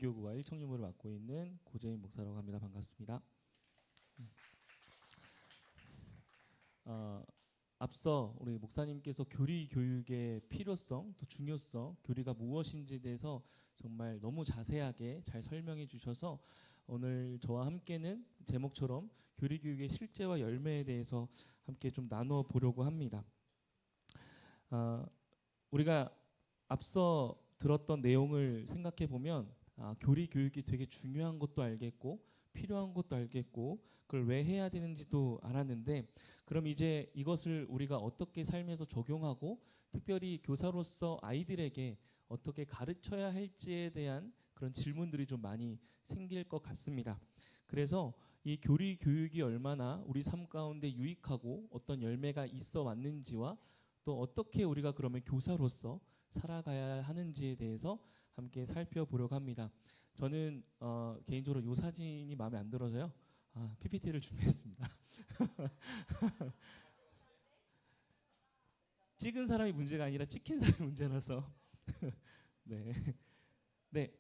기교구와 일청유무를 맡고 있는 고재인 목사라고 합니다. 반갑습니다. 앞서 우리 목사님께서 교리 교육의 필요성, 또 중요성, 교리가 무엇인지에 대해서 정말 너무 자세하게 잘 설명해 주셔서 오늘 저와 함께는 제목처럼 교리 교육의 실제와 열매에 대해서 함께 좀 나눠 보려고 합니다. 우리가 앞서 들었던 내용을 생각해 보면 교리 교육이 되게 중요한 것도 알겠고 필요한 것도 알겠고 그걸 왜 해야 되는지도 알았는데, 그럼 이제 이것을 우리가 어떻게 삶에서 적용하고 특별히 교사로서 아이들에게 어떻게 가르쳐야 할지에 대한 그런 질문들이 좀 많이 생길 것 같습니다. 그래서 이 교리 교육이 얼마나 우리 삶 가운데 유익하고 어떤 열매가 있어 왔는지와 또 어떻게 우리가 그러면 교사로서 살아가야 하는지에 대해서 함께 살펴보려고 합니다. 저는 개인적으로 이 사진이 마음에 안 들어서요. PPT를 준비했습니다. 찍은 사람이 문제가 아니라 찍힌 사람이 문제라서. 네, 네,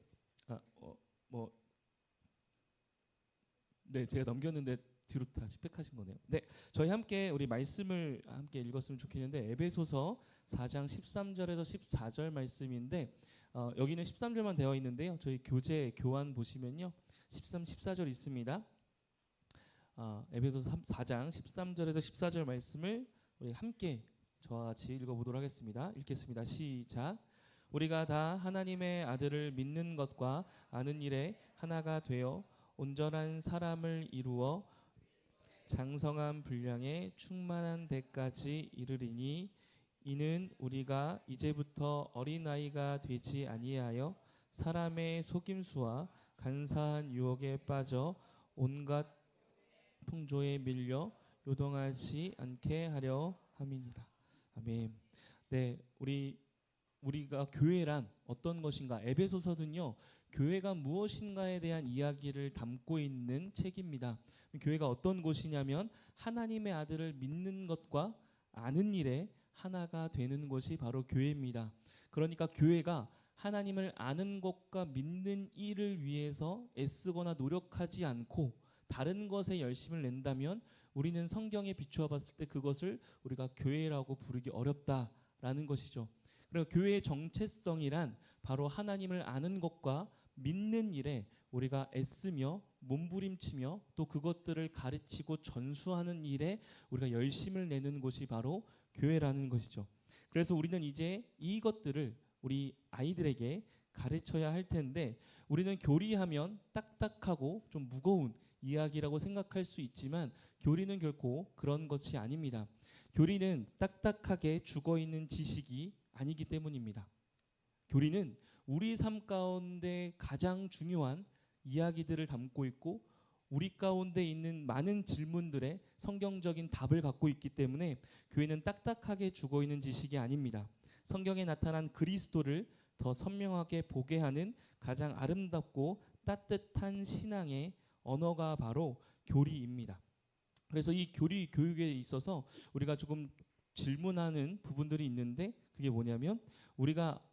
네, 제가 넘겼는데 뒤로 다 집백하신 거네요. 네, 저희 함께 우리 말씀을 함께 읽었으면 좋겠는데 에베소서 4장 13절에서 14절 말씀인데 여기는 13절만 되어 있는데요. 저희 교재 교환 보시면요, 13, 14절 있습니다. 에베소서 4장 13절에서 14절 말씀을 우리 함께 저와 같이 읽어보도록 하겠습니다. 읽겠습니다. 시작. 우리가 다 하나님의 아들을 믿는 것과 아는 일에 하나가 되어 온전한 사람을 이루어 장성한 분량에 충만한 데까지 이르리니, 이는 우리가 이제부터 어린아이가 되지 아니하여 사람의 속임수와 간사한 유혹에 빠져 온갖 풍조에 밀려 요동하지 않게 하려 함이니라. 아멘. 네, 우리가 교회란 어떤 것인가? 에베소서는요, 교회가 무엇인가에 대한 이야기를 담고 있는 책입니다. 교회가 어떤 곳이냐면 하나님의 아들을 믿는 것과 아는 일에 하나가 되는 것이 바로 교회입니다. 그러니까 교회가 하나님을 아는 것과 믿는 일을 위해서 애쓰거나 노력하지 않고 다른 것에 열심을 낸다면 우리는 성경에 비추어 봤을 때 그것을 우리가 교회라고 부르기 어렵다라는 것이죠. 그리고 교회의 정체성이란 바로 하나님을 아는 것과 믿는 일에 우리가 애쓰며 몸부림치며 또 그것들을 가르치고 전수하는 일에 우리가 열심을 내는 곳이 바로 교회라는 것이죠. 그래서 우리는 이제 이것들을 우리 아이들에게 가르쳐야 할 텐데, 우리는 교리하면 딱딱하고 좀 무거운 이야기라고 생각할 수 있지만 교리는 결코 그런 것이 아닙니다. 교리는 딱딱하게 죽어있는 지식이 아니기 때문입니다. 교리는 우리 삶 가운데 가장 중요한 이야기들을 담고 있고 우리 가운데 있는 많은 질문들의 성경적인 답을 갖고 있기 때문에 교회는 딱딱하게 죽어있는 지식이 아닙니다. 성경에 나타난 그리스도를 더 선명하게 보게 하는 가장 아름답고 따뜻한 신앙의 언어가 바로 교리입니다. 그래서 이 교리 교육에 있어서 우리가 조금 질문하는 부분들이 있는데, 그게 뭐냐면 우리가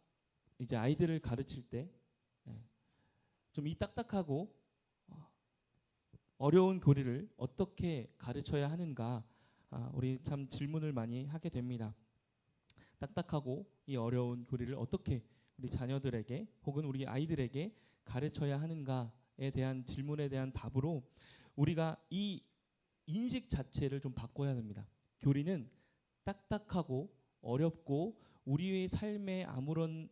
이제 아이들을 가르칠 때 좀 이 딱딱하고 어려운 교리를 어떻게 가르쳐야 하는가, 우리 참 질문을 많이 하게 됩니다. 딱딱하고 이 어려운 교리를 어떻게 우리 자녀들에게 혹은 우리 아이들에게 가르쳐야 하는가에 대한 질문에 대한 답으로 우리가 이 인식 자체를 좀 바꿔야 합니다. 교리는 딱딱하고 어렵고 우리의 삶에 아무런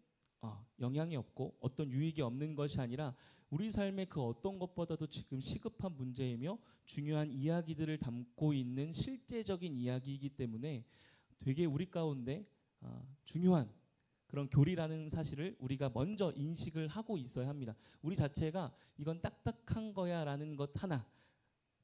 영향이 없고 어떤 유익이 없는 것이 아니라 우리 삶의 그 어떤 것보다도 지금 시급한 문제이며 중요한 이야기들을 담고 있는 실제적인 이야기이기 때문에 되게 우리 가운데 중요한 그런 교리라는 사실을 우리가 먼저 인식을 하고 있어야 합니다. 우리 자체가 이건 딱딱한 거야 라는 것 하나,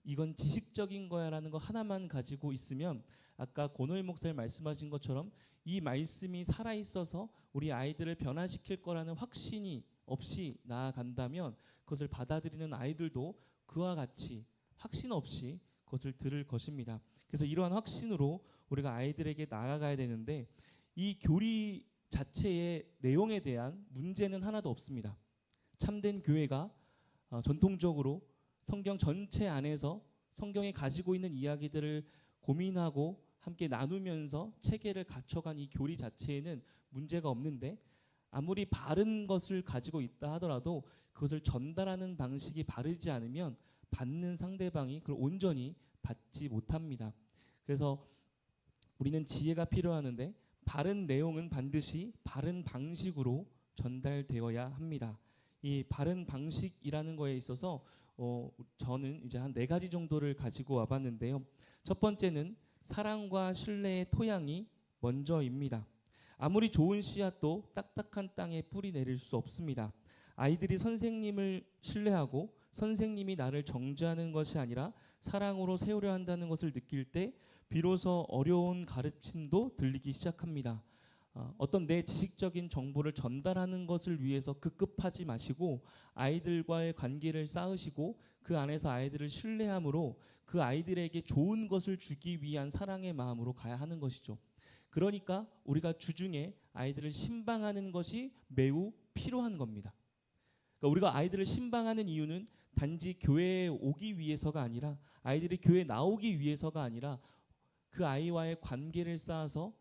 이건 지식적인 거야 라는 거 하나만 가지고 있으면 아까 고노일 목사님 말씀하신 것처럼 이 말씀이 살아있어서 우리 아이들을 변화시킬 거라는 확신이 없이 나아간다면 그것을 받아들이는 아이들도 그와 같이 확신 없이 그것을 들을 것입니다. 그래서 이러한 확신으로 우리가 아이들에게 나아가야 되는데, 이 교리 자체의 내용에 대한 문제는 하나도 없습니다. 참된 교회가 전통적으로 성경 전체 안에서 성경에 가지고 있는 이야기들을 고민하고 함께 나누면서 체계를 갖춰간 이 교리 자체에는 문제가 없는데, 아무리 바른 것을 가지고 있다 하더라도 그것을 전달하는 방식이 바르지 않으면 받는 상대방이 그걸 온전히 받지 못합니다. 그래서 우리는 지혜가 필요하는데 바른 내용은 반드시 바른 방식으로 전달되어야 합니다. 이 바른 방식이라는 거에 있어서 저는 이제 한 4가지 정도를 가지고 와봤는데요. 첫 번째는 사랑과 신뢰의 토양이 먼저입니다. 아무리 좋은 씨앗도 딱딱한 땅에 뿌리 내릴 수 없습니다. 아이들이 선생님을 신뢰하고 선생님이 나를 정죄하는 것이 아니라 사랑으로 세우려 한다는 것을 느낄 때 비로소 어려운 가르침도 들리기 시작합니다. 어떤 내 지식적인 정보를 전달하는 것을 위해서 급급하지 마시고 아이들과의 관계를 쌓으시고 그 안에서 아이들을 신뢰함으로 그 아이들에게 좋은 것을 주기 위한 사랑의 마음으로 가야 하는 것이죠. 그러니까 우리가 주중에 아이들을 신방하는 것이 매우 필요한 겁니다. 그러니까 우리가 아이들을 신방하는 이유는 단지 교회에 오기 위해서가 아니라, 아이들이 교회에 나오기 위해서가 아니라 그 아이와의 관계를 쌓아서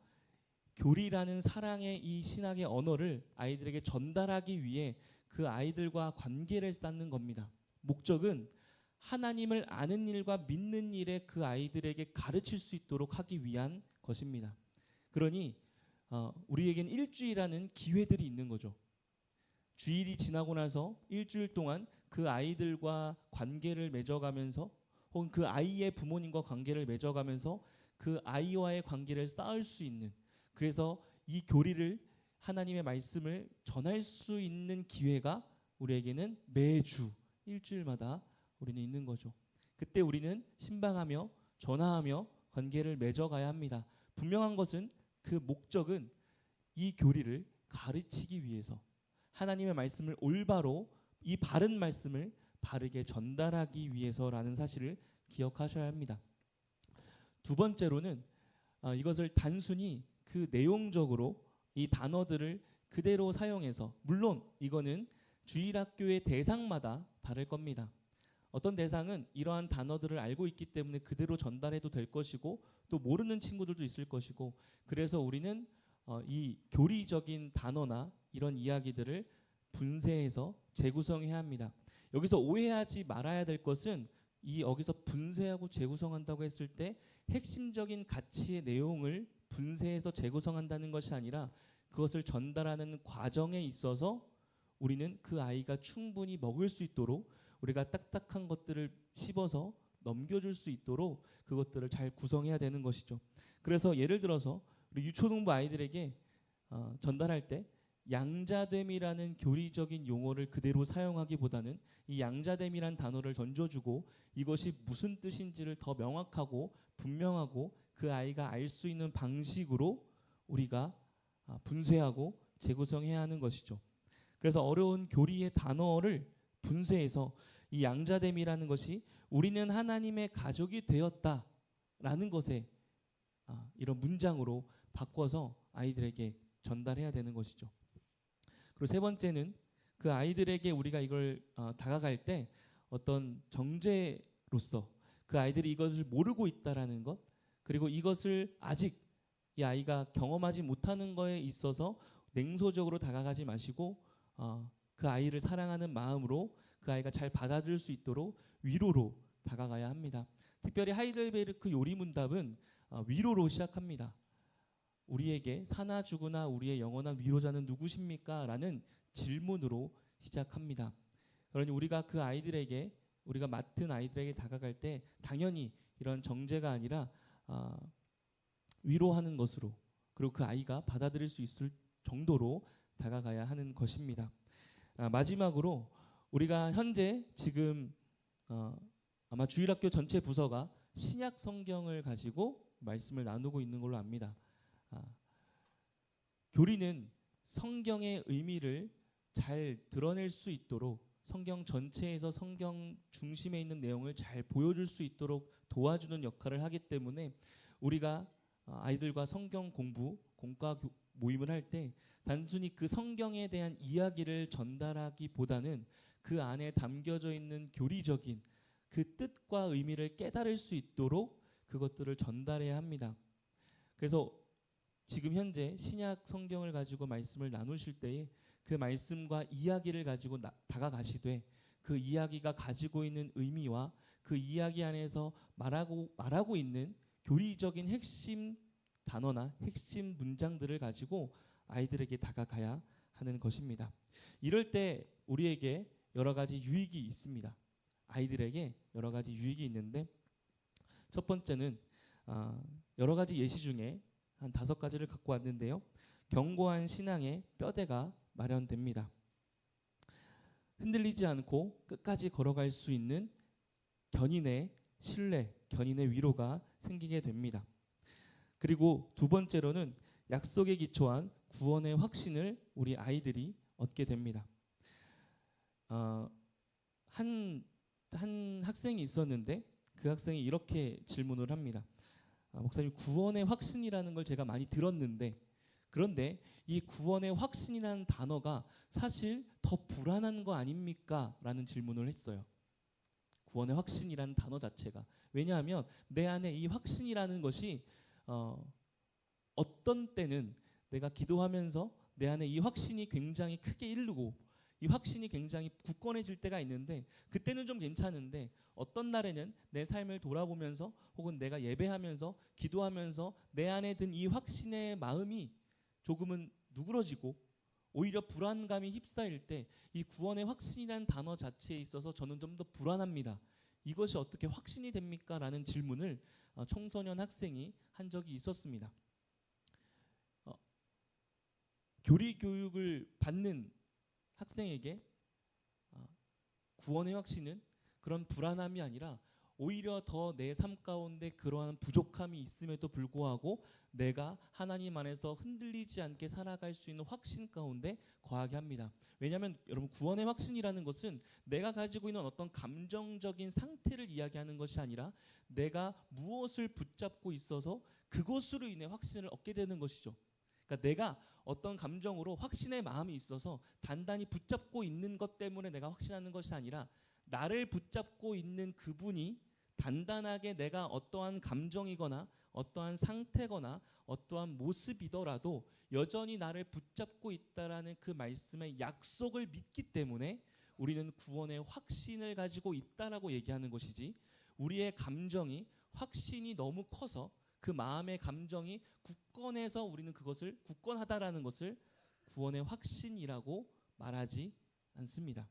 교리라는 사랑의 이 신학의 언어를 아이들에게 전달하기 위해 그 아이들과 관계를 쌓는 겁니다. 목적은 하나님을 아는 일과 믿는 일에 그 아이들에게 가르칠 수 있도록 하기 위한 것입니다. 그러니 우리에겐 일주일이라는 기회들이 있는 거죠. 주일이 지나고 나서 일주일 동안 그 아이들과 관계를 맺어가면서, 혹은 그 아이의 부모님과 관계를 맺어가면서 그 아이와의 관계를 쌓을 수 있는, 그래서 이 교리를, 하나님의 말씀을 전할 수 있는 기회가 우리에게는 매주 일주일마다 우리는 있는 거죠. 그때 우리는 신방하며 전화하며 관계를 맺어가야 합니다. 분명한 것은 그 목적은 이 교리를 가르치기 위해서, 하나님의 말씀을 올바로, 이 바른 말씀을 바르게 전달하기 위해서라는 사실을 기억하셔야 합니다. 두 번째로는 이것을 단순히 그 내용적으로 이 단어들을 그대로 사용해서, 물론 이거는 주일학교의 대상마다 다를 겁니다. 어떤 대상은 이러한 단어들을 알고 있기 때문에 그대로 전달해도 될 것이고, 또 모르는 친구들도 있을 것이고, 그래서 우리는 이 교리적인 단어나 이런 이야기들을 분쇄해서 재구성해야 합니다. 여기서 오해하지 말아야 될 것은, 여기서 분쇄하고 재구성한다고 했을 때 핵심적인 가치의 내용을 분쇄해서 재구성한다는 것이 아니라, 그것을 전달하는 과정에 있어서 우리는 그 아이가 충분히 먹을 수 있도록, 우리가 딱딱한 것들을 씹어서 넘겨줄 수 있도록 그것들을 잘 구성해야 되는 것이죠. 그래서 예를 들어서 우리 유초등부 아이들에게 전달할 때 양자됨이라는 교리적인 용어를 그대로 사용하기보다는 이 양자됨이란 단어를 던져주고 이것이 무슨 뜻인지를 더 명확하고 분명하고 그 아이가 알 수 있는 방식으로 우리가 분쇄하고 재구성해야 하는 것이죠. 그래서 어려운 교리의 단어를 분쇄해서 이 양자됨이라는 것이 우리는 하나님의 가족이 되었다라는 것에 이런 문장으로 바꿔서 아이들에게 전달해야 되는 것이죠. 그리고 세 번째는 그 아이들에게 우리가 이걸 다가갈 때 어떤 정죄로서 그 아이들이 이것을 모르고 있다라는 것, 그리고 이것을 아직 이 아이가 경험하지 못하는 거에 있어서 냉소적으로 다가가지 마시고 그 아이를 사랑하는 마음으로 그 아이가 잘 받아들일 수 있도록 위로로 다가가야 합니다. 특별히 하이델베르크 요리문답은 위로로 시작합니다. 우리에게 사나 죽으나 우리의 영원한 위로자는 누구십니까? 라는 질문으로 시작합니다. 그러니 우리가 그 아이들에게, 우리가 맡은 아이들에게 다가갈 때 당연히 이런 정죄가 아니라 위로하는 것으로, 그리고 그 아이가 받아들일 수 있을 정도로 다가가야 하는 것입니다. 마지막으로 우리가 현재 지금 아마 주일학교 전체 부서가 신약 성경을 가지고 말씀을 나누고 있는 걸로 압니다. 교리는 성경의 의미를 잘 드러낼 수 있도록, 성경 전체에서 성경 중심에 있는 내용을 잘 보여줄 수 있도록 도와주는 역할을 하기 때문에 우리가 아이들과 성경 공부, 공과 모임을 할 때 단순히 그 성경에 대한 이야기를 전달하기보다는 그 안에 담겨져 있는 교리적인 그 뜻과 의미를 깨달을 수 있도록 그것들을 전달해야 합니다. 그래서 지금 현재 신약 성경을 가지고 말씀을 나누실 때에 그 말씀과 이야기를 가지고 다가가시되 그 이야기가 가지고 있는 의미와 그 이야기 안에서 말하고 있는 교리적인 핵심 단어나 핵심 문장들을 가지고 아이들에게 다가가야 하는 것입니다. 이럴 때 우리에게 여러 가지 유익이 있습니다. 아이들에게 여러 가지 유익이 있는데 첫 번째는 여러 가지 예시 중에 한 5가지를 갖고 왔는데요. 견고한 신앙의 뼈대가 마련됩니다. 흔들리지 않고 끝까지 걸어갈 수 있는 견인의 신뢰, 견인의 위로가 생기게 됩니다. 그리고 두 번째로는 약속에 기초한 구원의 확신을 우리 아이들이 얻게 됩니다. 한 학생이 있었는데 그 학생이 이렇게 질문을 합니다. 목사님, 구원의 확신이라는 걸 제가 많이 들었는데 그런데 이 구원의 확신이라는 단어가 사실 더 불안한 거 아닙니까? 라는 질문을 했어요. 구원의 확신이라는 단어 자체가. 왜냐하면 내 안에 이 확신이라는 것이 어떤 때는 내가 기도하면서 내 안에 이 확신이 굉장히 크게 일르고 이 확신이 굉장히 굳건해질 때가 있는데 그때는 좀 괜찮은데 어떤 날에는 내 삶을 돌아보면서 혹은 내가 예배하면서 기도하면서 내 안에 든 이 확신의 마음이 조금은 누그러지고 오히려 불안감이 휩싸일 때 이 구원의 확신이라는 단어 자체에 있어서 저는 좀 더 불안합니다. 이것이 어떻게 확신이 됩니까? 라는 질문을 청소년 학생이 한 적이 있었습니다. 교리 교육을 받는 학생에게 구원의 확신은 그런 불안함이 아니라 오히려 더 내 삶 가운데 그러한 부족함이 있음에도 불구하고 내가 하나님 안에서 흔들리지 않게 살아갈 수 있는 확신 가운데 거하게 합니다. 왜냐하면 여러분, 구원의 확신이라는 것은 내가 가지고 있는 어떤 감정적인 상태를 이야기하는 것이 아니라 내가 무엇을 붙잡고 있어서 그것으로 인해 확신을 얻게 되는 것이죠. 그러니까 내가 어떤 감정으로 확신의 마음이 있어서 단단히 붙잡고 있는 것 때문에 내가 확신하는 것이 아니라 나를 붙잡고 있는 그분이 단단하게 내가 어떠한 감정이거나 어떠한 상태거나 어떠한 모습이더라도 여전히 나를 붙잡고 있다라는 그 말씀의 약속을 믿기 때문에 우리는 구원의 확신을 가지고 있다라고 얘기하는 것이지, 우리의 감정이 확신이 너무 커서 그 마음의 감정이 굳건해서 우리는 그것을 굳건하다라는 것을 구원의 확신이라고 말하지 않습니다.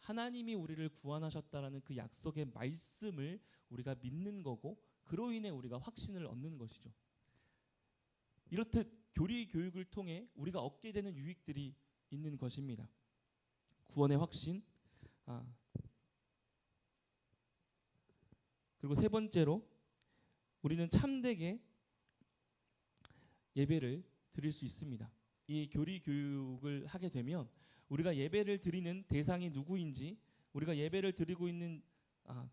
하나님이 우리를 구원하셨다라는 그 약속의 말씀을 우리가 믿는 거고 그로 인해 우리가 확신을 얻는 것이죠. 이렇듯 교리 교육을 통해 우리가 얻게 되는 유익들이 있는 것입니다. 구원의 확신. 그리고 세 번째로 우리는 참되게 예배를 드릴 수 있습니다. 이 교리 교육을 하게 되면 우리가 예배를 드리는 대상이 누구인지, 우리가 예배를 드리고 있는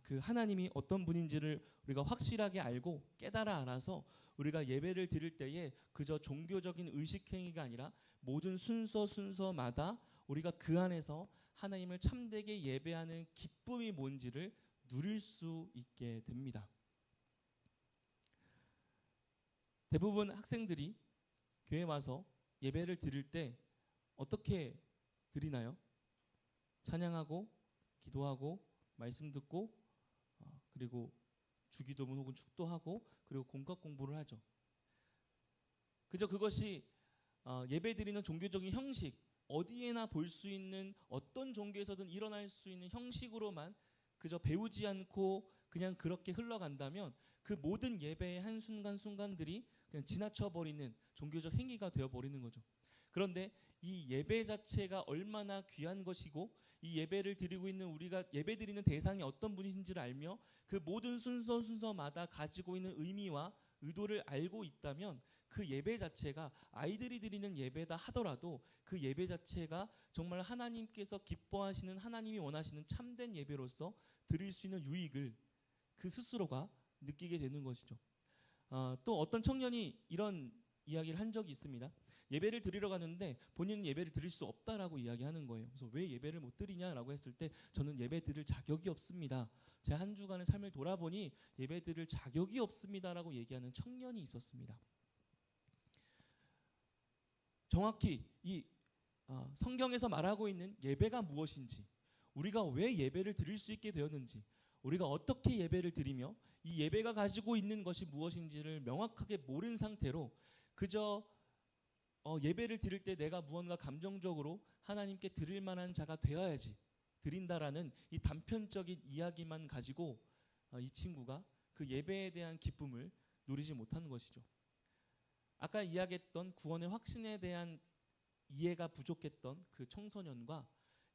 그 하나님이 어떤 분인지를 우리가 확실하게 알고 깨달아 알아서 우리가 예배를 드릴 때에 그저 종교적인 의식행위가 아니라 모든 순서마다 우리가 그 안에서 하나님을 참되게 예배하는 기쁨이 뭔지를 누릴 수 있게 됩니다. 대부분 학생들이 교회 와서 예배를 드릴 때 어떻게 드리나요? 찬양하고 기도하고 말씀 듣고 그리고 주기도문 혹은 축도하고 그리고 공과 공부를 하죠. 그저 그것이 예배 드리는 종교적인 형식, 어디에나 볼 수 있는 어떤 종교에서든 일어날 수 있는 형식으로만 그저 배우지 않고 그냥 그렇게 흘러간다면 그 모든 예배의 한순간순간들이 그냥 지나쳐버리는 종교적 행위가 되어버리는 거죠. 그런데 이 예배 자체가 얼마나 귀한 것이고 이 예배를 드리고 있는 우리가 예배 드리는 대상이 어떤 분이신지를 알며 그 모든 순서마다 가지고 있는 의미와 의도를 알고 있다면 그 예배 자체가 아이들이 드리는 예배다 하더라도 그 예배 자체가 정말 하나님께서 기뻐하시는, 하나님이 원하시는 참된 예배로서 드릴 수 있는 유익을 그 스스로가 느끼게 되는 것이죠. 또 어떤 청년이 이런 이야기를 한 적이 있습니다. 예배를 드리러 가는데 본인은 예배를 드릴 수 없다라고 이야기하는 거예요. 그래서 왜 예배를 못 드리냐라고 했을 때 저는 예배 드릴 자격이 없습니다. 제 한 주간의 삶을 돌아보니 예배 드릴 자격이 없습니다라고 얘기하는 청년이 있었습니다. 정확히 이 성경에서 말하고 있는 예배가 무엇인지, 우리가 왜 예배를 드릴 수 있게 되었는지, 우리가 어떻게 예배를 드리며 이 예배가 가지고 있는 것이 무엇인지를 명확하게 모른 상태로 그저 예배를 드릴 때 내가 무언가 감정적으로 하나님께 드릴 만한 자가 되어야지 드린다라는 이 단편적인 이야기만 가지고 이 친구가 그 예배에 대한 기쁨을 누리지 못하는 것이죠. 아까 이야기했던 구원의 확신에 대한 이해가 부족했던 그 청소년과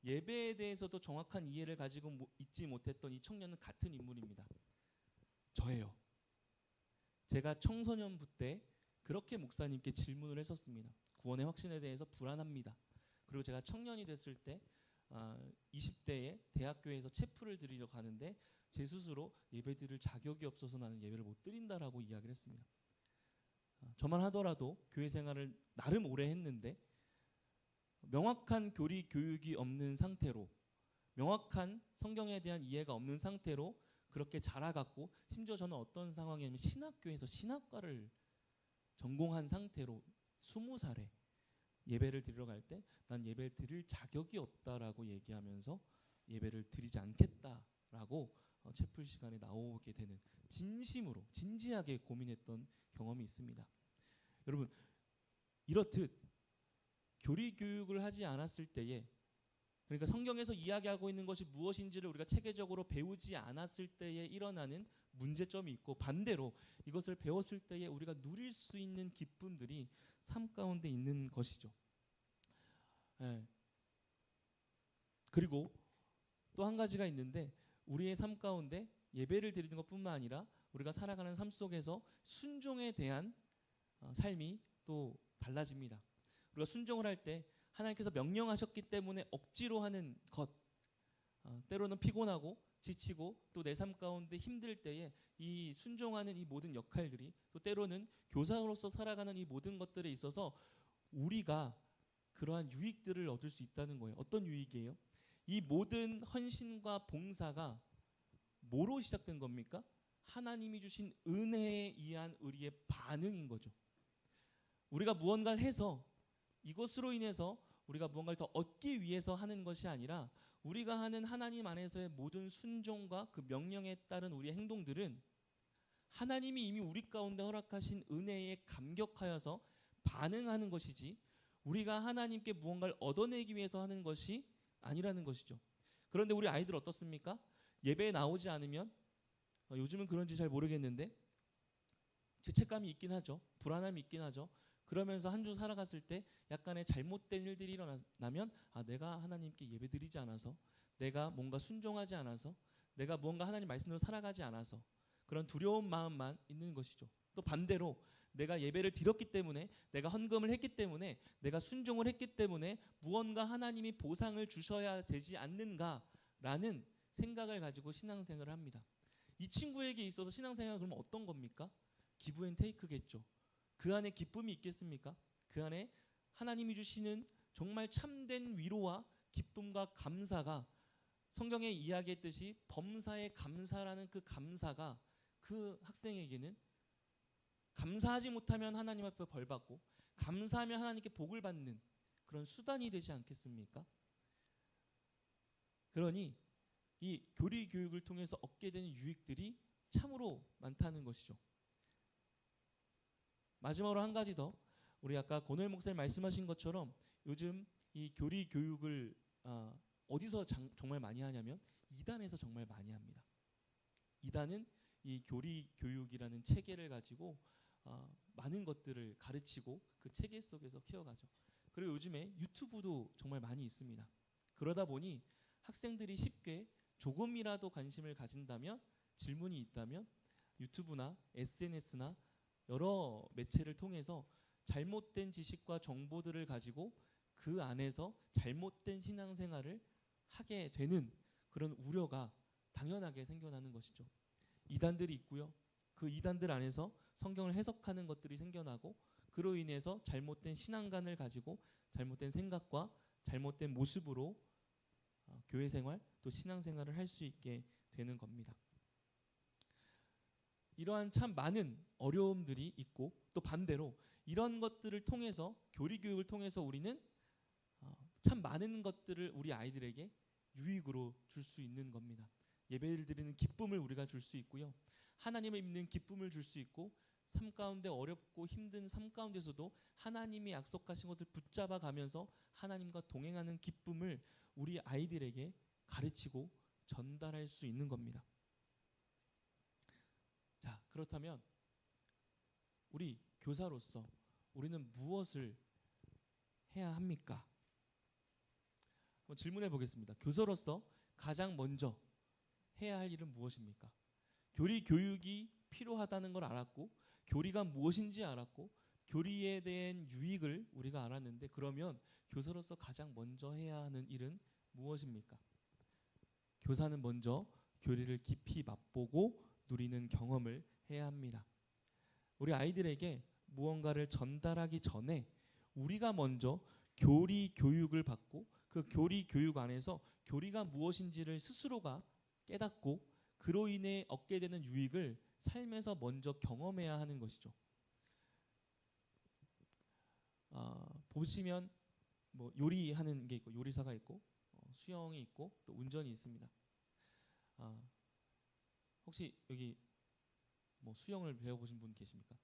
예배에 대해서도 정확한 이해를 가지고 있지 못했던 이 청년은 같은 인물입니다. 저예요. 제가 청소년부 때 그렇게 목사님께 질문을 했었습니다. 구원의 확신에 대해서 불안합니다. 그리고 제가 청년이 됐을 때 20대에 대학교에서 체프를 드리러 가는데 제 스스로 예배 드릴 자격이 없어서 나는 예배를 못 드린다라고 이야기를 했습니다. 저만 하더라도 교회 생활을 나름 오래 했는데 명확한 교리 교육이 없는 상태로, 명확한 성경에 대한 이해가 없는 상태로 그렇게 자라갔고, 심지어 저는 어떤 상황이냐면 신학교에서 신학과를 전공한 상태로 20살에 예배를 드리러 갈 때 난 예배를 드릴 자격이 없다라고 얘기하면서 예배를 드리지 않겠다라고 채플 시간에 나오게 되는, 진심으로 진지하게 고민했던 경험이 있습니다. 여러분, 이렇듯 교리 교육을 하지 않았을 때에, 그러니까 성경에서 이야기하고 있는 것이 무엇인지를 우리가 체계적으로 배우지 않았을 때에 일어나는 문제점이 있고, 반대로 이것을 배웠을 때에 우리가 누릴 수 있는 기쁨들이 삶 가운데 있는 것이죠. 그리고 또 한 가지가 있는데, 우리의 삶 가운데 예배를 드리는 것뿐만 아니라 우리가 살아가는 삶 속에서 순종에 대한 삶이 또 달라집니다. 우리가 순종을 할 때 하나님께서 명령하셨기 때문에 억지로 하는 것, 때로는 피곤하고 지치고 또 내 삶 가운데 힘들 때에 이 순종하는 이 모든 역할들이, 또 때로는 교사로서 살아가는 이 모든 것들에 있어서 우리가 그러한 유익들을 얻을 수 있다는 거예요. 어떤 유익이에요? 이 모든 헌신과 봉사가 뭐로 시작된 겁니까? 하나님이 주신 은혜에 의한 우리의 반응인 거죠. 우리가 무언가를 해서 이것으로 인해서 우리가 무언가를 더 얻기 위해서 하는 것이 아니라, 우리가 하는 하나님 안에서의 모든 순종과 그 명령에 따른 우리의 행동들은 하나님이 이미 우리 가운데 허락하신 은혜에 감격하여서 반응하는 것이지, 우리가 하나님께 무언가를 얻어내기 위해서 하는 것이 아니라는 것이죠. 그런데 우리 아이들 어떻습니까? 예배에 나오지 않으면, 요즘은 그런지 잘 모르겠는데 죄책감이 있긴 하죠. 불안함이 있긴 하죠. 그러면서 한 주 살아갔을 때 약간의 잘못된 일들이 일어나면 내가 하나님께 예배드리지 않아서, 내가 뭔가 순종하지 않아서, 내가 뭔가 하나님 말씀대로 살아가지 않아서 그런 두려운 마음만 있는 것이죠. 또 반대로 내가 예배를 드렸기 때문에, 내가 헌금을 했기 때문에, 내가 순종을 했기 때문에 무언가 하나님이 보상을 주셔야 되지 않는가라는 생각을 가지고 신앙생활을 합니다. 이 친구에게 있어서 신앙생활은 그럼 어떤 겁니까? 기브 앤 테이크겠죠. 그 안에 기쁨이 있겠습니까? 그 안에 하나님이 주시는 정말 참된 위로와 기쁨과 감사가, 성경에 이야기했듯이 범사에 감사라는 그 감사가 그 학생에게는 감사하지 못하면 하나님 앞에 벌받고, 감사하면 하나님께 복을 받는 그런 수단이 되지 않겠습니까? 그러니 이 교리 교육을 통해서 얻게 되는 유익들이 참으로 많다는 것이죠. 마지막으로 한 가지 더, 우리 아까 권호일 목사님 말씀하신 것처럼 요즘 이 교리 교육을 어디서 정말 많이 하냐면 이단에서 정말 많이 합니다. 이단은 이 교리 교육이라는 체계를 가지고 많은 것들을 가르치고 그 체계 속에서 키워가죠. 그리고 요즘에 유튜브도 정말 많이 있습니다. 그러다 보니 학생들이 쉽게 조금이라도 관심을 가진다면, 질문이 있다면 유튜브나 SNS나 여러 매체를 통해서 잘못된 지식과 정보들을 가지고 그 안에서 잘못된 신앙생활을 하게 되는 그런 우려가 당연하게 생겨나는 것이죠. 이단들이 있고요. 그 이단들 안에서 성경을 해석하는 것들이 생겨나고, 그로 인해서 잘못된 신앙관을 가지고 잘못된 생각과 잘못된 모습으로 교회 생활 또 신앙 생활을 할 수 있게 되는 겁니다. 이러한 참 많은 어려움들이 있고 또 반대로 이런 것들을 통해서 교리 교육을 통해서 우리는 참 많은 것들을 우리 아이들에게 유익으로 줄 수 있는 겁니다. 예배를 드리는 기쁨을 우리가 줄 수 있고요. 하나님을 믿는 기쁨을 줄 수 있고 삶 가운데 어렵고 힘든 삶 가운데서도 하나님이 약속하신 것을 붙잡아 가면서 하나님과 동행하는 기쁨을 우리 아이들에게 가르치고 전달할 수 있는 겁니다. 자, 그렇다면 우리 교사로서 우리는 무엇을 해야 합니까? 한번 질문해 보겠습니다. 교사로서 가장 먼저 해야 할 일은 무엇입니까? 교리 교육이 필요하다는 걸 알았고 교리가 무엇인지 알았고 교리에 대한 유익을 우리가 알았는데 그러면 교사로서 가장 먼저 해야 하는 일은 무엇입니까? 교사는 먼저 교리를 깊이 맛보고 누리는 경험을 해야 합니다. 우리 아이들에게 무언가를 전달하기 전에 우리가 먼저 교리 교육을 받고 그 교리 교육 안에서 교리가 무엇인지를 스스로가 깨닫고 그로 인해 얻게 되는 유익을 삶에서 먼저 경험해야 하는 것이죠. 보시면 뭐 요리하는 게 있고 요리사가 있고 수영이 있고 또 운전이 있습니다. 혹시 여기 뭐 수영을 배워보신 분 계십니까?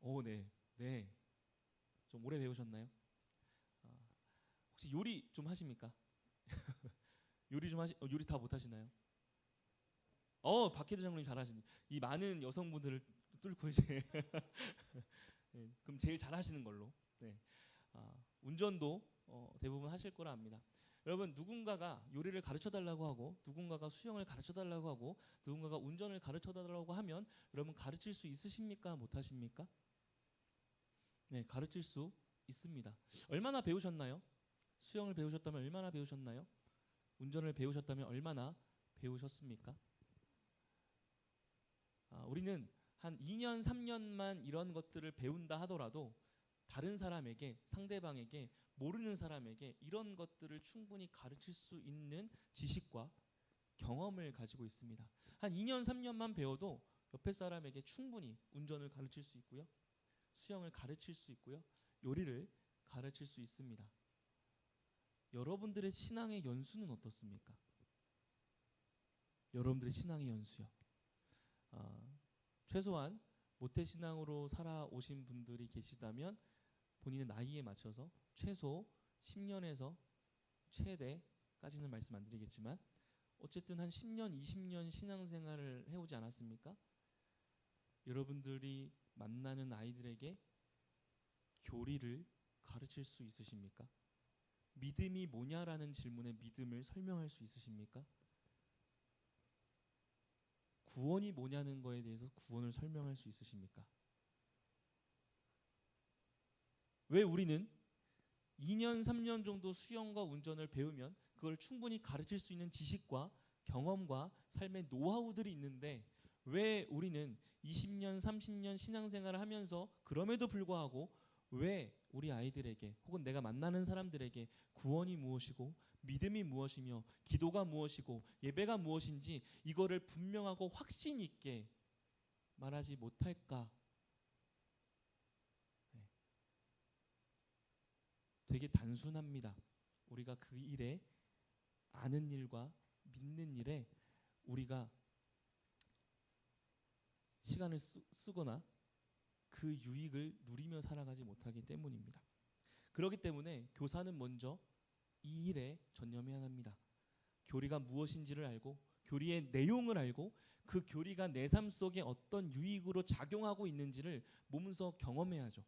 오, 네, 네. 좀 오래 배우셨나요? 혹시 요리 좀 하십니까? 요리 좀 요리 다 못하시나요? 박혜도 장로님 잘하시네. 이 많은 여성분들을 뚫고 이제 네, 그럼 제일 잘하시는 걸로. 네. 운전도 대부분 하실 거라 압니다. 여러분 누군가가 요리를 가르쳐 달라고 하고 누군가가 수영을 가르쳐 달라고 하고 누군가가 운전을 가르쳐 달라고 하면 여러분 가르칠 수 있으십니까? 못 하십니까? 네, 가르칠 수 있습니다. 얼마나 배우셨나요? 수영을 배우셨다면 얼마나 배우셨나요? 운전을 배우셨다면 얼마나 배우셨습니까? 우리는 한 2년, 3년만 이런 것들을 배운다 하더라도 다른 사람에게, 상대방에게, 모르는 사람에게 이런 것들을 충분히 가르칠 수 있는 지식과 경험을 가지고 있습니다. 한 2년, 3년만 배워도 옆에 사람에게 충분히 운전을 가르칠 수 있고요. 수영을 가르칠 수 있고요. 요리를 가르칠 수 있습니다. 여러분들의 신앙의 연수는 어떻습니까? 여러분들의 신앙의 연수요. 최소한 모태신앙으로 살아오신 분들이 계시다면 본인의 나이에 맞춰서 최소 10년에서 최대까지는 말씀 안 드리겠지만 어쨌든 한 10년, 20년 신앙생활을 해오지 않았습니까? 여러분들이 만나는 아이들에게 교리를 가르칠 수 있으십니까? 믿음이 뭐냐라는 질문에 믿음을 설명할 수 있으십니까? 구원이 뭐냐는 거에 대해서 구원을 설명할 수 있으십니까? 왜 우리는 2년, 3년 정도 수영과 운전을 배우면 그걸 충분히 가르칠 수 있는 지식과 경험과 삶의 노하우들이 있는데 왜 우리는 20년, 30년 신앙생활을 하면서 그럼에도 불구하고 왜 우리 아이들에게 혹은 내가 만나는 사람들에게 구원이 무엇이고 믿음이 무엇이며 기도가 무엇이고 예배가 무엇인지 이거를 분명하고 확신 있게 말하지 못할까? 네. 되게 단순합니다. 우리가 그 일에 아는 일과 믿는 일에 우리가 시간을 쓰거나 그 유익을 누리며 살아가지 못하기 때문입니다. 그렇기 때문에 교사는 먼저 이 일에 전념해야 합니다. 교리가 무엇인지를 알고 교리의 내용을 알고 그 교리가 내 삶 속에 어떤 유익으로 작용하고 있는지를 몸소 경험해야죠.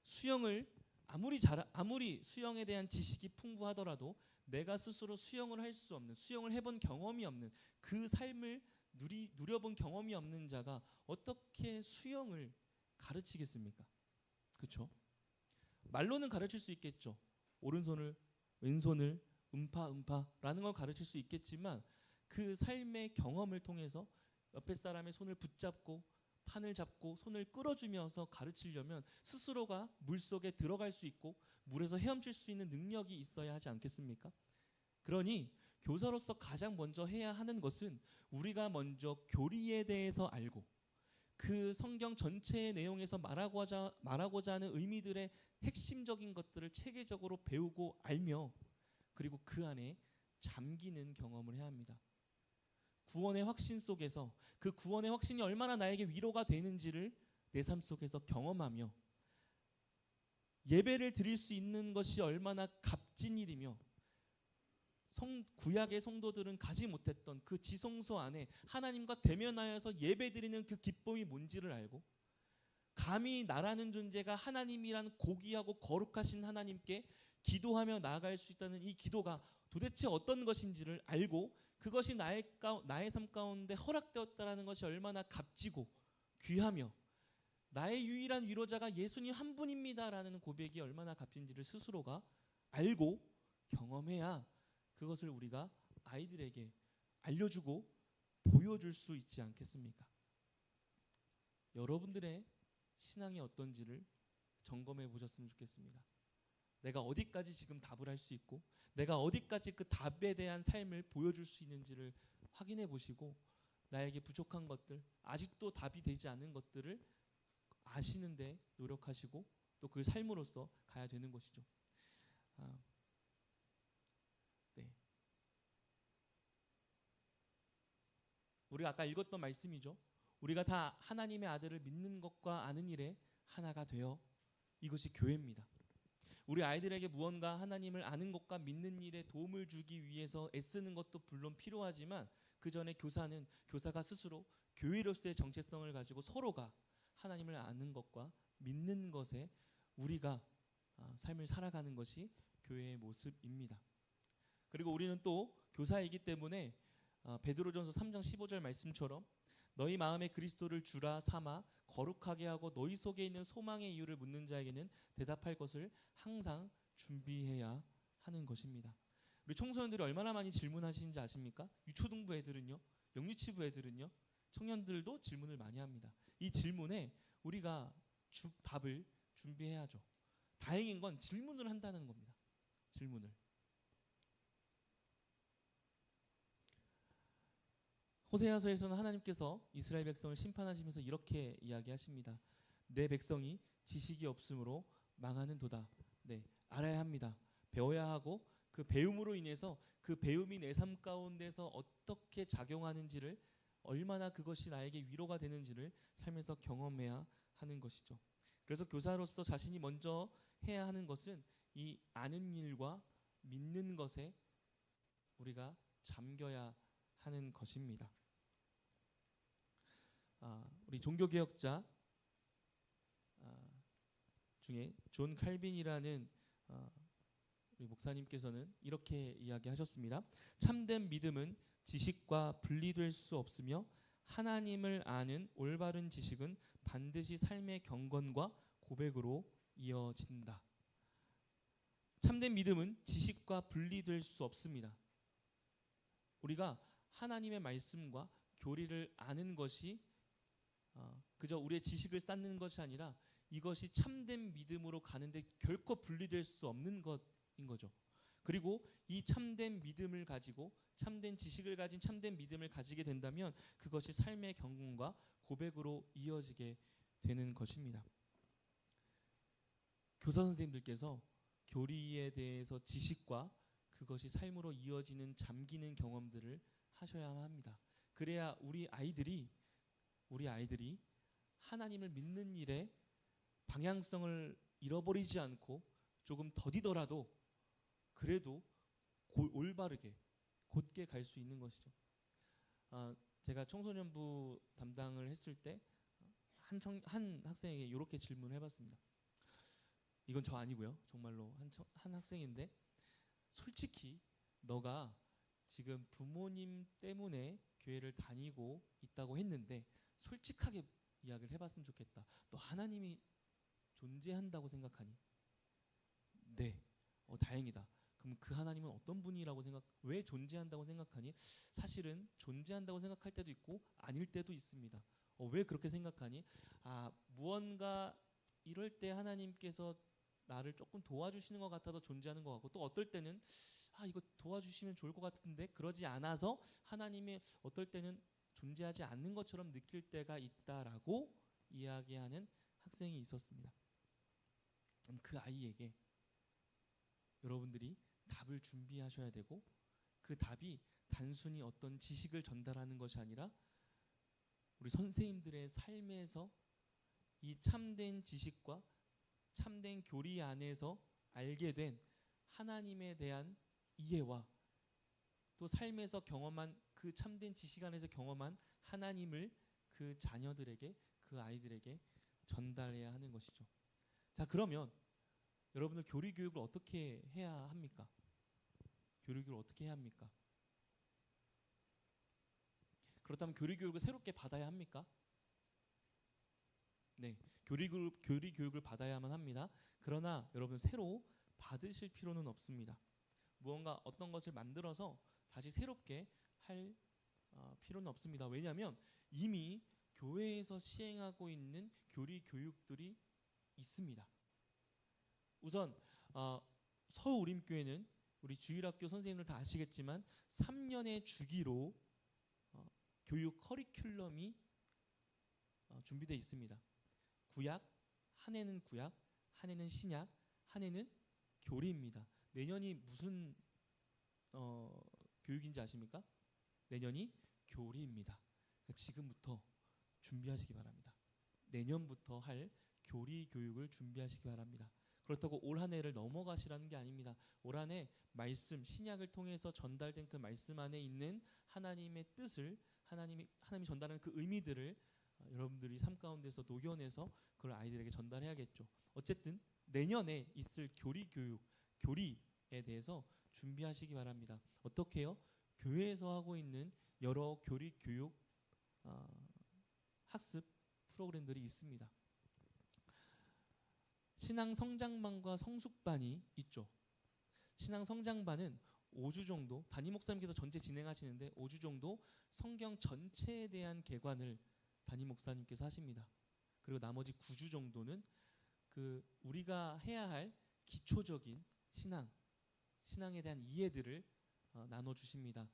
수영을 아무리 수영에 대한 지식이 풍부하더라도 내가 스스로 수영을 할 수 없는, 수영을 해본 경험이 없는, 그 삶을 누려본 경험이 없는 자가 어떻게 수영을 가르치겠습니까? 그렇죠? 말로는 가르칠 수 있겠죠. 오른손을 왼손을 음파라는 걸 가르칠 수 있겠지만 그 삶의 경험을 통해서 옆에 사람의 손을 붙잡고 판을 잡고 손을 끌어주면서 가르치려면 스스로가 물속에 들어갈 수 있고 물에서 헤엄칠 수 있는 능력이 있어야 하지 않겠습니까? 그러니 교사로서 가장 먼저 해야 하는 것은 우리가 먼저 교리에 대해서 알고 그 성경 전체의 내용에서 말하고자 하는 의미들의 핵심적인 것들을 체계적으로 배우고 알며 그리고 그 안에 잠기는 경험을 해야 합니다. 구원의 확신 속에서 그 구원의 확신이 얼마나 나에게 위로가 되는지를 내 삶 속에서 경험하며 예배를 드릴 수 있는 것이 얼마나 값진 일이며 구약의 성도들은 가지 못했던 그 지성소 안에 하나님과 대면하여서 예배드리는 그 기쁨이 뭔지를 알고 감히 나라는 존재가 하나님이란 고귀하고 거룩하신 하나님께 기도하며 나아갈 수 있다는 이 기도가 도대체 어떤 것인지를 알고 그것이 나의 삶 가운데 허락되었다라는 것이 얼마나 값지고 귀하며 나의 유일한 위로자가 예수님 한 분입니다라는 고백이 얼마나 값진지를 스스로가 알고 경험해야 그것을 우리가 아이들에게 알려주고 보여줄 수 있지 않겠습니까? 여러분들의 신앙이 어떤지를 점검해 보셨으면 좋겠습니다. 내가 어디까지 지금 답을 할 수 있고 내가 어디까지 그 답에 대한 삶을 보여줄 수 있는지를 확인해 보시고 나에게 부족한 것들, 아직도 답이 되지 않은 것들을 아시는데 노력하시고 또 그 삶으로서 가야 되는 것이죠. 네. 우리가 아까 읽었던 말씀이죠. 우리가 다 하나님의 아들을 믿는 것과 아는 일에 하나가 되어 이것이 교회입니다. 우리 아이들에게 무언가 하나님을 아는 것과 믿는 일에 도움을 주기 위해서 애쓰는 것도 물론 필요하지만 그 전에 교사가 스스로 교회로서의 정체성을 가지고 서로가 하나님을 아는 것과 믿는 것에 우리가 삶을 살아가는 것이 교회의 모습입니다. 그리고 우리는 또 교사이기 때문에 베드로전서 3장 15절 말씀처럼 너희 마음에 그리스도를 주라 삼아 거룩하게 하고 너희 속에 있는 소망의 이유를 묻는 자에게는 대답할 것을 항상 준비해야 하는 것입니다. 우리 청소년들이 얼마나 많이 질문하시는지 아십니까? 유초등부 애들은요, 영유치부 애들은요, 청년들도 질문을 많이 합니다. 이 질문에 우리가 답을 준비해야죠. 다행인 건 질문을 한다는 겁니다. 질문을. 호세아서에서는 하나님께서 이스라엘 백성을 심판하시면서 이렇게 이야기하십니다. 내 백성이 지식이 없으므로 망하는도다. 네, 알아야 합니다. 배워야 하고 그 배움으로 인해서 그 배움이 내 삶 가운데서 어떻게 작용하는지를 얼마나 그것이 나에게 위로가 되는지를 삶에서 경험해야 하는 것이죠. 그래서 교사로서 자신이 먼저 해야 하는 것은 이 아는 일과 믿는 것에 우리가 잠겨야 하는 것입니다. 우리 종교개혁자 중에 존 칼빈이라는 우리 목사님께서는 이렇게 이야기하셨습니다. 참된 믿음은 지식과 분리될 수 없으며 하나님을 아는 올바른 지식은 반드시 삶의 경건과 고백으로 이어진다. 참된 믿음은 지식과 분리될 수 없습니다. 우리가 하나님의 말씀과 교리를 아는 것이 그저 우리의 지식을 쌓는 것이 아니라 이것이 참된 믿음으로 가는데 결코 분리될 수 없는 것인 거죠. 그리고 이 참된 믿음을 가지고 참된 지식을 가진 참된 믿음을 가지게 된다면 그것이 삶의 경건과 고백으로 이어지게 되는 것입니다. 교사 선생님들께서 교리에 대해서 지식과 그것이 삶으로 이어지는 잠기는 경험들을 하셔야만 합니다. 그래야 우리 아이들이 하나님을 믿는 일에 방향성을 잃어버리지 않고 조금 더디더라도 그래도 올바르게 곧게 갈 수 있는 것이죠. 제가 청소년부 담당을 했을 때 한 학생에게 이렇게 질문을 해봤습니다. 이건 저 아니고요. 정말로 한 학생인데 솔직히 너가 지금 부모님 때문에 교회를 다니고 있다고 했는데 솔직하게 이야기를 해봤으면 좋겠다. 너 하나님이 존재한다고 생각하니? 네. 다행이다. 그럼 그 하나님은 어떤 분이라고 왜 존재한다고 생각하니? 사실은 존재한다고 생각할 때도 있고 아닐 때도 있습니다. 왜 그렇게 생각하니? 무언가 이럴 때 하나님께서 나를 조금 도와주시는 것 같아서 존재하는 것 같고, 또 어떨 때는 이거 도와주시면 좋을 것 같은데 그러지 않아서 하나님의 어떨 때는 존재하지 않는 것처럼 느낄 때가 있다라고 이야기하는 학생이 있었습니다. 그 아이에게 여러분들이 답을 준비하셔야 되고, 그 답이 단순히 어떤 지식을 전달하는 것이 아니라 우리 선생님들의 삶에서 이 참된 지식과 참된 교리 안에서 알게 된 하나님에 대한 이해와 또 삶에서 경험한 그 참된 지식 안에서 경험한 하나님을 그 자녀들에게, 그 아이들에게 전달해야 하는 것이죠. 자, 그러면 여러분들 교리 교육을 어떻게 해야 합니까? 교리 교육을 어떻게 해야 합니까? 그렇다면 교리 교육을 새롭게 받아야 합니까? 네, 교리 교육을 받아야만 합니다. 그러나 여러분 새로 받으실 필요는 없습니다. 무언가 어떤 것을 만들어서 다시 새롭게 할 필요는 없습니다. 왜냐하면 이미 교회에서 시행하고 있는 교리 교육들이 있습니다. 우선 서울림교회는 우리 주일학교 선생님들 다 아시겠지만 3년의 주기로 교육 커리큘럼이 준비되어 있습니다. 구약, 한 해는 구약, 한 해는 신약, 한 해는 교리입니다. 내년이 무슨 교육인지 아십니까? 내년이 교리입니다. 그러니까 지금부터 준비하시기 바랍니다. 내년부터 할 교리 교육을 준비하시기 바랍니다. 그렇다고 올 한 해를 넘어가시라는 게 아닙니다. 올 한 해 말씀, 신약을 통해서 전달된 그 말씀 안에 있는 하나님의 뜻을, 하나님이 전달하는 그 의미들을 여러분들이 삶 가운데서 녹여내서 그걸 아이들에게 전달해야겠죠. 어쨌든 내년에 있을 교리 교육, 교리에 대해서 준비하시기 바랍니다. 어떻게요? 교회에서 하고 있는 여러 교리 교육 학습 프로그램들이 있습니다. 신앙 성장반과 성숙반이 있죠. 신앙 성장반은 5주 정도, 담임 목사님께서 전체 진행하시는데 5주 정도 성경 전체에 대한 개관을 담임 목사님께서 하십니다. 그리고 나머지 9주 정도는 그 우리가 해야 할 기초적인 신앙에 대한 이해들을 나눠주십니다.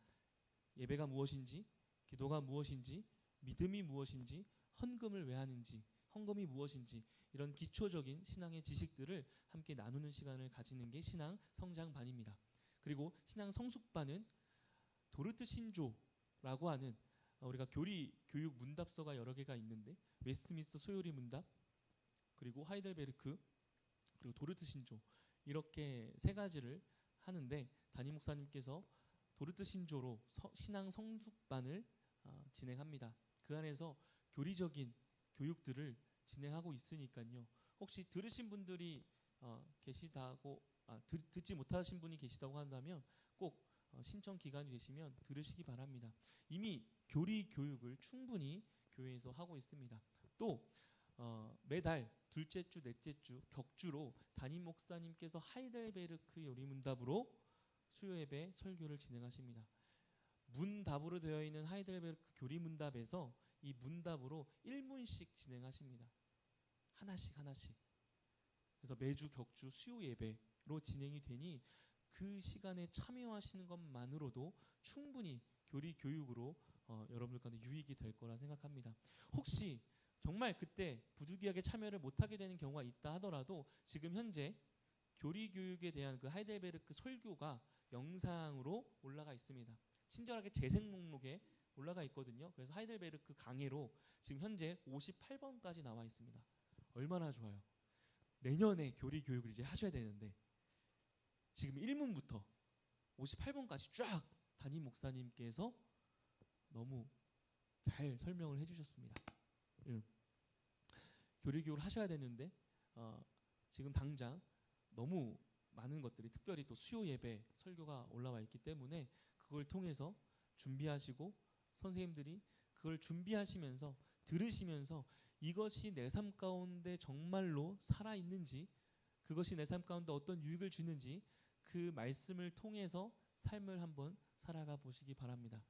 예배가 무엇인지, 기도가 무엇인지, 믿음이 무엇인지, 헌금을 왜 하는지, 헌금이 무엇인지, 이런 기초적인 신앙의 지식들을 함께 나누는 시간을 가지는 게 신앙 성장반입니다. 그리고 신앙 성숙반은 도르트 신조라고 하는 우리가 교리 교육 문답서가 여러 개가 있는데 웨스트민스터 소요리 문답, 그리고 하이델베르크, 그리고 도르트 신조, 이렇게 세 가지를 하는데 담임 목사님께서 도르트 신조로 신앙 성숙반을 진행합니다. 그 안에서 교리적인 교육들을 진행하고 있으니까요. 혹시 들으신 분들이 계시다고 듣지 못하신 분이 계시다고 한다면 꼭 신청 기간이 되시면 들으시기 바랍니다. 이미 교리 교육을 충분히 교회에서 하고 있습니다. 또 매달 둘째 주, 넷째 주 격주로 담임 목사님께서 하이델베르크 요리문답으로 수요 예배 설교를 진행하십니다. 문답으로 되어 있는 하이델베르크 교리문답에서 이 문답으로 1문씩 진행하십니다. 하나씩. 그래서 매주 격주 수요 예배로 진행이 되니 그 시간에 참여하시는 것만으로도 충분히 교리 교육으로 여러분들 가운데 유익이 될 거라 생각합니다. 혹시 정말 그때 부득이하게 참여를 못하게 되는 경우가 있다 하더라도 지금 현재 교리 교육에 대한 그 하이델베르크 설교가 영상으로 올라가 있습니다. 친절하게 재생 목록에 올라가 있거든요. 그래서 하이델베르크 강해로 지금 현재 58번까지 나와 있습니다. 얼마나 좋아요. 내년에 교리 교육을 이제 하셔야 되는데 지금 1문부터 58번까지 쫙 담임 목사님께서 너무 잘 설명을 해주셨습니다. 교리 교육을 하셔야 되는데 지금 당장 너무 많은 것들이, 특별히 또 수요 예배 설교가 올라와 있기 때문에 그걸 통해서 준비하시고 선생님들이 그걸 준비하시면서 들으시면서 이것이 내 삶 가운데 정말로 살아있는지, 그것이 내 삶 가운데 어떤 유익을 주는지 그 말씀을 통해서 삶을 한번 살아가 보시기 바랍니다.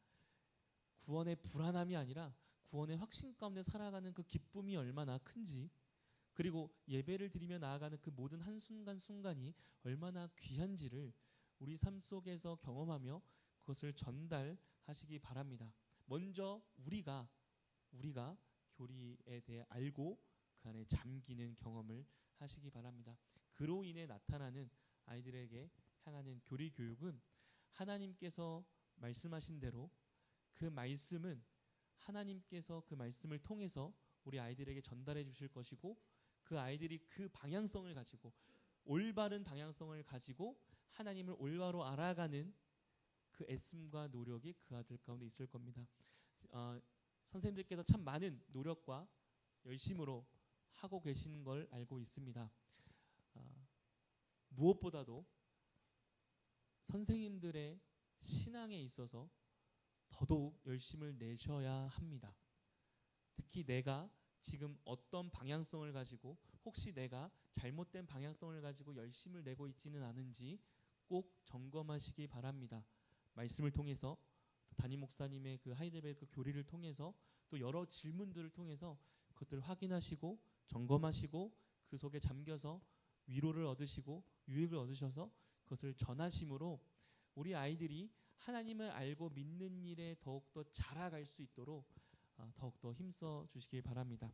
구원의 불안함이 아니라 구원의 확신 가운데 살아가는 그 기쁨이 얼마나 큰지, 그리고 예배를 드리며 나아가는 그 모든 한순간순간이 얼마나 귀한지를 우리 삶 속에서 경험하며 그것을 전달하시기 바랍니다. 먼저 우리가 교리에 대해 알고 그 안에 잠기는 경험을 하시기 바랍니다. 그로 인해 나타나는 아이들에게 향하는 교리 교육은 하나님께서 말씀하신 대로 그 말씀은 하나님께서 그 말씀을 통해서 우리 아이들에게 전달해 주실 것이고, 그 아이들이 그 방향성을 가지고 올바른 방향성을 가지고 하나님을 올바로 알아가는 그 애씀과 노력이 그 아들 가운데 있을 겁니다. 선생님들께서 참 많은 노력과 열심으로 하고 계신 걸 알고 있습니다. 무엇보다도 선생님들의 신앙에 있어서 더더욱 열심을 내셔야 합니다. 특히 내가 지금 어떤 방향성을 가지고, 혹시 내가 잘못된 방향성을 가지고 열심을 내고 있지는 않은지 꼭 점검하시기 바랍니다. 말씀을 통해서, 담임 목사님의 그 하이델베르크 교리를 통해서, 또 여러 질문들을 통해서 그것들을 확인하시고 점검하시고 그 속에 잠겨서 위로를 얻으시고 유익을 얻으셔서 그것을 전하심으로 우리 아이들이 하나님을 알고 믿는 일에 더욱더 자라갈 수 있도록 더욱더 힘써 주시길 바랍니다.